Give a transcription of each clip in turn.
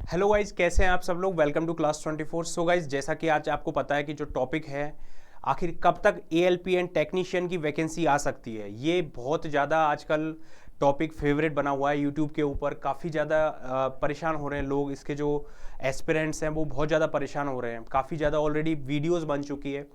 Hello guys, कैसे हैं आप सब लोग। Welcome to class 24। So guys, जैसा कि आज आपको पता है कि जो टॉपिक है आखिर कब तक एएलपी एंड टेक्नीशियन की वैकेंसी आ सकती है, ये बहुत ज़्यादा आजकल टॉपिक फेवरेट बना हुआ है यूट्यूब के ऊपर। काफ़ी ज़्यादा परेशान हो रहे हैं लोग, इसके जो एस्पिरेंट्स हैं वो बहुत ज़्यादा परेशान हो रहे हैं। काफ़ी ज़्यादा ऑलरेडी वीडियोज़ बन चुकी है।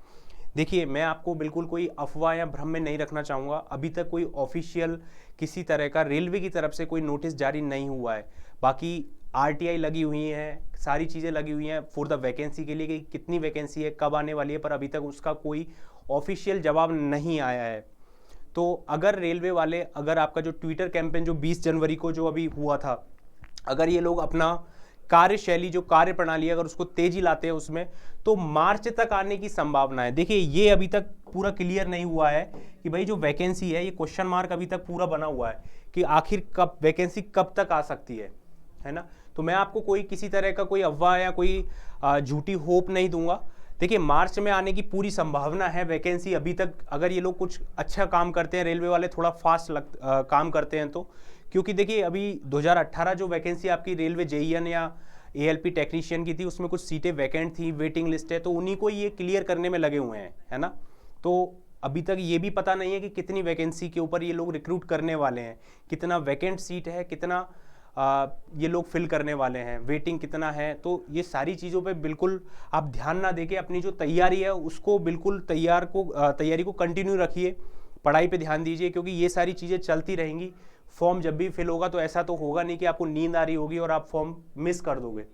देखिए, मैं आपको बिल्कुल कोई अफवाह या भ्रम में नहीं रखना चाहूँगा। अभी तक कोई ऑफिशियल किसी तरह का रेलवे की तरफ से कोई नोटिस जारी नहीं हुआ है। बाकी आरटीआई लगी हुई हैं, सारी चीज़ें लगी हुई हैं फॉर द वैकेंसी के लिए कि कितनी वैकेंसी है, कब आने वाली है, पर अभी तक उसका कोई ऑफिशियल जवाब नहीं आया है। तो अगर रेलवे वाले, अगर आपका जो ट्विटर कैंपेन जो 20 जनवरी को जो अभी हुआ था, अगर ये लोग अपना कार्यशैली जो कार्य प्रणाली है अगर उसको तेजी लाते हैं उसमें, तो मार्च तक आने की संभावना है। देखिए, ये अभी तक पूरा क्लियर नहीं हुआ है कि भाई जो वैकेंसी है, ये क्वेश्चन मार्क अभी तक पूरा बना हुआ है कि आखिर कब वैकेंसी कब तक आ सकती है ना। तो मैं आपको कोई किसी तरह का कोई अफवाह या कोई झूठी होप नहीं दूंगा। देखिए, मार्च में आने की पूरी संभावना है वैकेंसी। अभी तक अगर ये लोग कुछ अच्छा काम करते हैं, रेलवे वाले थोड़ा फास्ट काम करते हैं तो, क्योंकि देखिए अभी 2018 जो वैकेंसी आपकी रेलवे जेईएन या एएलपी टेक्नीशियन की थी, उसमें कुछ सीटें वैकेंट थी, वेटिंग लिस्ट है, तो उन्हीं को ये क्लियर करने में लगे हुए हैं, है ना। तो अभी तक ये भी पता नहीं है कि कितनी वैकेंसी के ऊपर ये लोग रिक्रूट करने वाले हैं, कितना वैकेंट सीट है, कितना ये लोग फिल करने वाले हैं, वेटिंग कितना है। तो ये सारी चीज़ों पे बिल्कुल आप ध्यान ना देके अपनी जो तैयारी है उसको बिल्कुल तैयारी को कंटिन्यू रखिए, पढ़ाई पे ध्यान दीजिए, क्योंकि ये सारी चीज़ें चलती रहेंगी। फॉर्म जब भी फिल होगा तो ऐसा तो होगा नहीं कि आपको नींद आ रही होगी और आप फॉर्म मिस कर दोगे,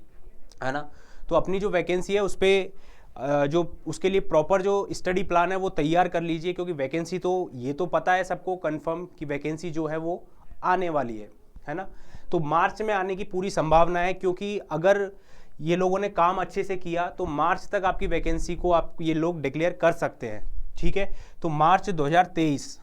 है ना। तो अपनी जो वैकेंसी है उस पर जो उसके लिए प्रॉपर जो स्टडी प्लान है वो तैयार कर लीजिए, क्योंकि वैकेंसी तो ये तो पता है सबको कंफर्म कि वैकेंसी जो है वो आने वाली है ना। तो मार्च में आने की पूरी संभावना है, क्योंकि अगर ये लोगों ने काम अच्छे से किया तो मार्च तक आपकी वैकेंसी को आप ये लोग डिक्लेयर कर सकते हैं, ठीक है। तो मार्च 2023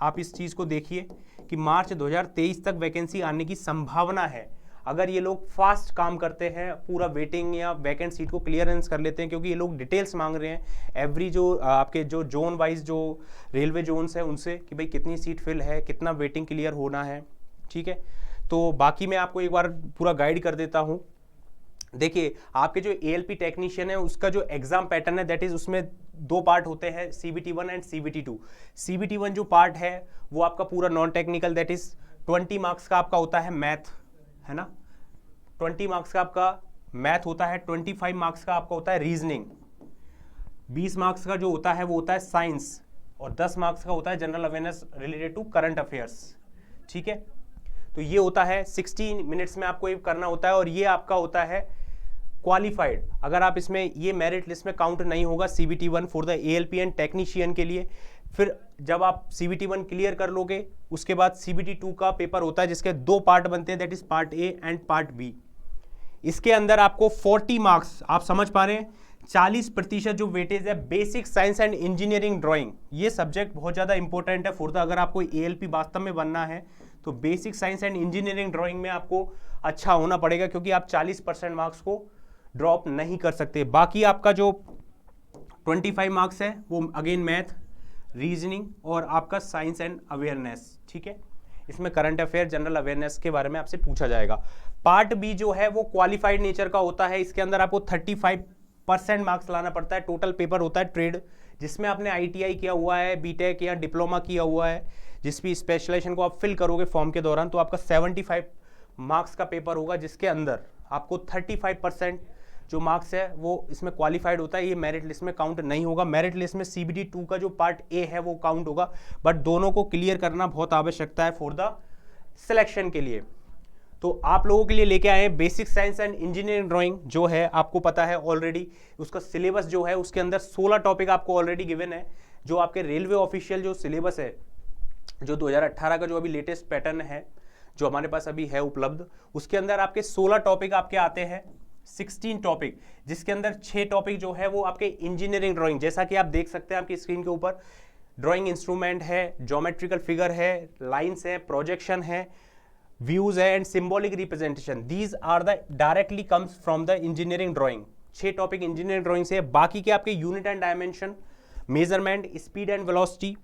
आप इस चीज़ को देखिए कि मार्च 2023 तक वैकेंसी आने की संभावना है, अगर ये लोग फास्ट काम करते हैं, पूरा वेटिंग या वैकेंट सीट को क्लियरेंस कर लेते हैं, क्योंकि ये लोग डिटेल्स मांग रहे हैं एवरी जो आपके जो जोन वाइज जो रेलवे जोन्स हैं उनसे कि भाई कितनी सीट फिल है, कितना वेटिंग क्लियर होना है, ठीक है। तो बाकी मैं आपको एक बार पूरा गाइड कर देता हूँ। देखिए, आपके जो एएलपी टेक्नीशियन है उसका जो एग्जाम पैटर्न है, दैट इज उसमें दो पार्ट होते हैं, CBT1 एंड CBT2। CBT1 जो पार्ट है वो आपका पूरा non technical, that is 20 marks का आपका होता है मैथ, है ना। 20 मार्क्स का आपका मैथ होता है, 25 मार्क्स का आपका होता है रीजनिंग, 20 मार्क्स का जो होता है वो होता है साइंस, और 10 मार्क्स का होता है general awareness related to current affairs, ठीक है। तो ये होता है 60 मिनट्स में आपको ये करना होता है, और ये आपका होता है क्वालिफाइड। अगर आप इसमें ये मेरिट लिस्ट में काउंट नहीं होगा CBT1 for the ALP and technician के लिए। फिर जब आप CBT1 क्लियर कर लोगे उसके बाद CBT2 का पेपर होता है, जिसके दो पार्ट बनते हैं, that is part A and part B. इसके अंदर आपको 40 मार्क्स, आप समझ पा रहे हैं, 40% जो वेटेज है basic science and engineering drawing. ये सब्जेक्ट बहुत ज़्यादा इंपॉर्टेंट है फॉर द, अगर आपको एएलपी वास्तव में बनना है तो basic science and engineering drawing में आपको अच्छा होना पड़ेगा, क्योंकि आप 40% मार्क्स को ड्रॉप नहीं कर सकते। बाकी आपका जो 25 मार्क्स है वो अगेन मैथ, रीजनिंग और आपका साइंस एंड अवेयरनेस, ठीक है। इसमें करंट अफेयर, जनरल अवेयरनेस के बारे में आपसे पूछा जाएगा। पार्ट बी जो है वो क्वालिफाइड नेचर का होता है, इसके अंदर आपको 35% मार्क्स लाना पड़ता है। टोटल पेपर होता है ट्रेड, जिसमें आपने ITI किया हुआ है, बीटेक या डिप्लोमा किया हुआ है, जिस भी स्पेशलाइजेशन को आप फिल करोगे फॉर्म के दौरान, तो आपका 75 मार्क्स का पेपर होगा, जिसके अंदर आपको 35% जो मार्क्स है वो इसमें क्वालिफाइड होता है। ये मेरिट लिस्ट में काउंट नहीं होगा। मेरिट लिस्ट में CBT2 का जो पार्ट ए है वो काउंट होगा, बट दोनों को क्लियर करना बहुत आवश्यकता है फॉर द सिलेक्शन के लिए। तो आप लोगों के लिए लेके आए हैं basic science and engineering drawing, जो है आपको पता है ऑलरेडी। उसका सिलेबस जो है उसके अंदर 16 टॉपिक आपको ऑलरेडी गिवन है। जो आपके रेलवे ऑफिशियल जो सिलेबस है, जो 2018 का जो अभी लेटेस्ट पैटर्न है जो हमारे पास अभी है उपलब्ध, उसके अंदर आपके 16 टॉपिक आपके आते हैं, 16 टॉपिक, जिसके अंदर 6 टॉपिक जो है वो आपके इंजीनियरिंग ड्राइंग, जैसा कि आप देख सकते हैं आपकी स्क्रीन के ऊपर, ड्राइंग इंस्ट्रूमेंट है, ज्योमेट्रिकल फिगर है, लाइन्स है, प्रोजेक्शन है, व्यूज है and symbolic representation. These are the directly comes from the engineering drawing. 6 topic engineering drawing से। बाकी के आपके unit and dimension, measurement, speed and velocity,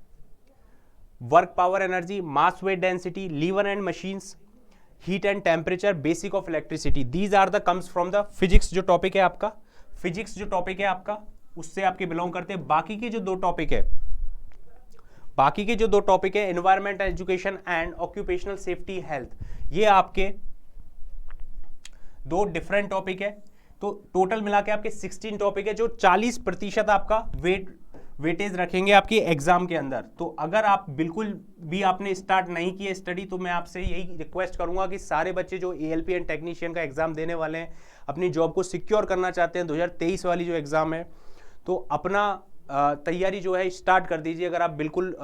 work power energy, mass weight density, lever and machines, heat and temperature, basic of electricity, these are the comes from the physics. जो topic है आपका physics, जो topic है आपका उससे आपके belong करते हैं। बाकी के जो दो टॉपिक है environment education and occupational safety health, ये आपके दो डिफरेंट टॉपिक है। तो टोटल मिला के आपके 16 टॉपिक है जो 40% आपका वेटेज रखेंगे आपकी एग्जाम के अंदर। तो अगर आप बिल्कुल भी आपने स्टार्ट नहीं किया स्टडी, तो मैं आपसे यही रिक्वेस्ट करूंगा कि सारे बच्चे जो एएलपीएन टेक्नीशियन का एग्जाम देने वाले हैं, अपनी जॉब को सिक्योर करना चाहते हैं 2023 वाली जो एग्जाम है, तो अपना तैयारी जो है स्टार्ट कर दीजिए अगर आप बिल्कुल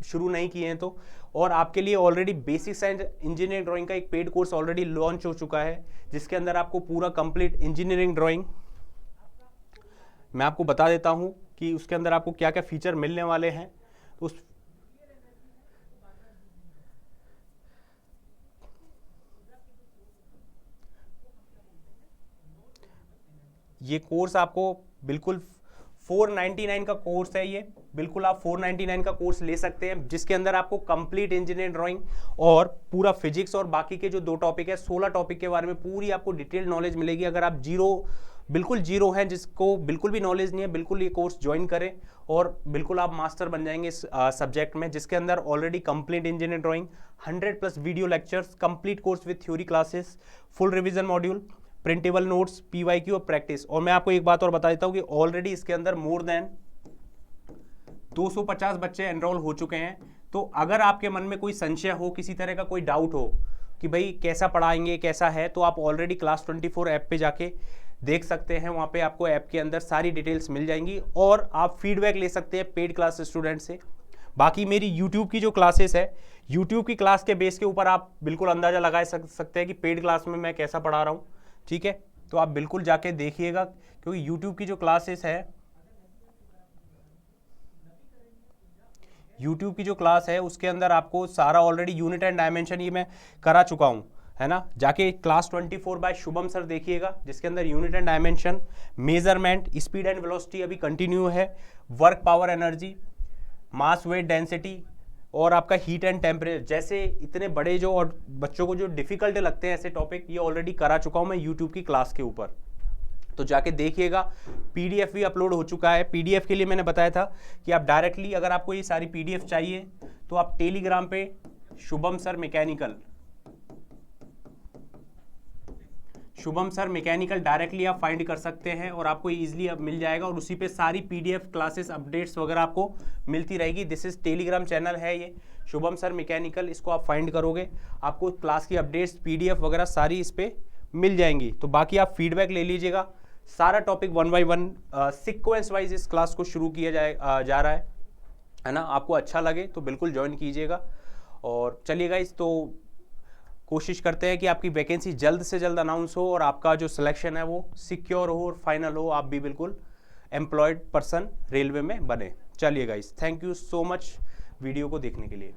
शुरू नहीं किए हैं तो। और आपके लिए already basic science engineering drawing का एक पेड कोर्स ऑलरेडी लॉन्च हो चुका है, जिसके अंदर आपको पूरा कंप्लीट इंजीनियरिंग ड्राइंग, मैं आपको बता देता हूं कि उसके अंदर आपको क्या क्या फीचर मिलने वाले हैं। तो ये कोर्स आपको बिल्कुल 499 का कोर्स है। ये बिल्कुल आप 499 का कोर्स ले सकते हैं, जिसके अंदर आपको कंप्लीट इंजीनियरिंग ड्राइंग और पूरा फिजिक्स और बाकी के जो दो टॉपिक है 16 टॉपिक के बारे में पूरी आपको डिटेल नॉलेज मिलेगी। अगर आप बिल्कुल जीरो हैं, जिसको बिल्कुल भी नॉलेज नहीं है, बिल्कुल ये कोर्स ज्वाइन करें और बिल्कुल आप मास्टर बन जाएंगे इस सब्जेक्ट में, जिसके अंदर already complete engineering drawing, 100+ video lectures, complete course with theory classes, full revision module, printable notes, PYQ और प्रैक्टिस। और मैं आपको एक बात और बता देता हूं कि ऑलरेडी इसके अंदर मोर देन 250 बच्चे एनरोल हो चुके हैं। तो अगर आपके मन में कोई संशय हो, किसी तरह का कोई डाउट हो कि भाई कैसा पढ़ाएंगे कैसा है, तो आप ऑलरेडी क्लास 24 ऐप पे जाके देख सकते हैं। वहाँ पे आपको ऐप के अंदर सारी डिटेल्स मिल जाएंगी और आप फीडबैक ले सकते हैं पेड क्लास स्टूडेंट से। बाकी मेरी यूट्यूब की जो क्लासेस है, यूट्यूब की क्लास के बेस के ऊपर आप बिल्कुल अंदाजा लगा सकते हैं कि पेड क्लास में मैं कैसा पढ़ा रहा हूँ, ठीक है। तो आप बिल्कुल जाके देखिएगा, क्योंकि यूट्यूब की जो क्लासेस है, यूट्यूब की जो क्लास है उसके अंदर आपको सारा ऑलरेडी यूनिट एंड डायमेंशन ये मैं करा चुका हूँ, है ना। जाके क्लास 24 बाय शुभम सर देखिएगा, जिसके अंदर unit and dimension, measurement, speed and velocity अभी कंटिन्यू है, work power energy, mass weight density और आपका हीट एंड टेम्परेचर, जैसे इतने बड़े जो और बच्चों को जो डिफिकल्ट लगते हैं ऐसे टॉपिक, ये ऑलरेडी करा चुका हूँ मैं यूट्यूब की क्लास के ऊपर। तो जाके देखिएगा। पीडीएफ भी अपलोड हो चुका है। पीडीएफ के लिए मैंने बताया था कि आप डायरेक्टली अगर आपको ये सारी पीडीएफ चाहिए तो आप टेलीग्राम पे शुभम सर मैकेनिकल डायरेक्टली आप फाइंड कर सकते हैं और आपको ईजिली अब मिल जाएगा, और उसी पे सारी पीडीएफ क्लासेस अपडेट्स वगैरह आपको मिलती रहेगी। दिस इज टेलीग्राम चैनल है ये शुभम सर मैकेनिकल, इसको आप फाइंड करोगे, आपको क्लास की अपडेट्स पीडीएफ वगैरह सारी इस पे मिल जाएंगी। तो बाकी आप फीडबैक ले लीजिएगा। सारा टॉपिक 1 बाय 1 सीक्वेंस वाइज इस क्लास को शुरू किया जा रहा है ना। आपको अच्छा लगे तो बिल्कुल ज्वाइन कीजिएगा। और चलिए गाइस, तो कोशिश करते हैं कि आपकी वैकेंसी जल्द से जल्द अनाउंस हो और आपका जो सिलेक्शन है वो सिक्योर हो और फाइनल हो, आप भी बिल्कुल एम्प्लॉयड पर्सन रेलवे में बने। चलिए guys, thank you so much video को देखने के लिए।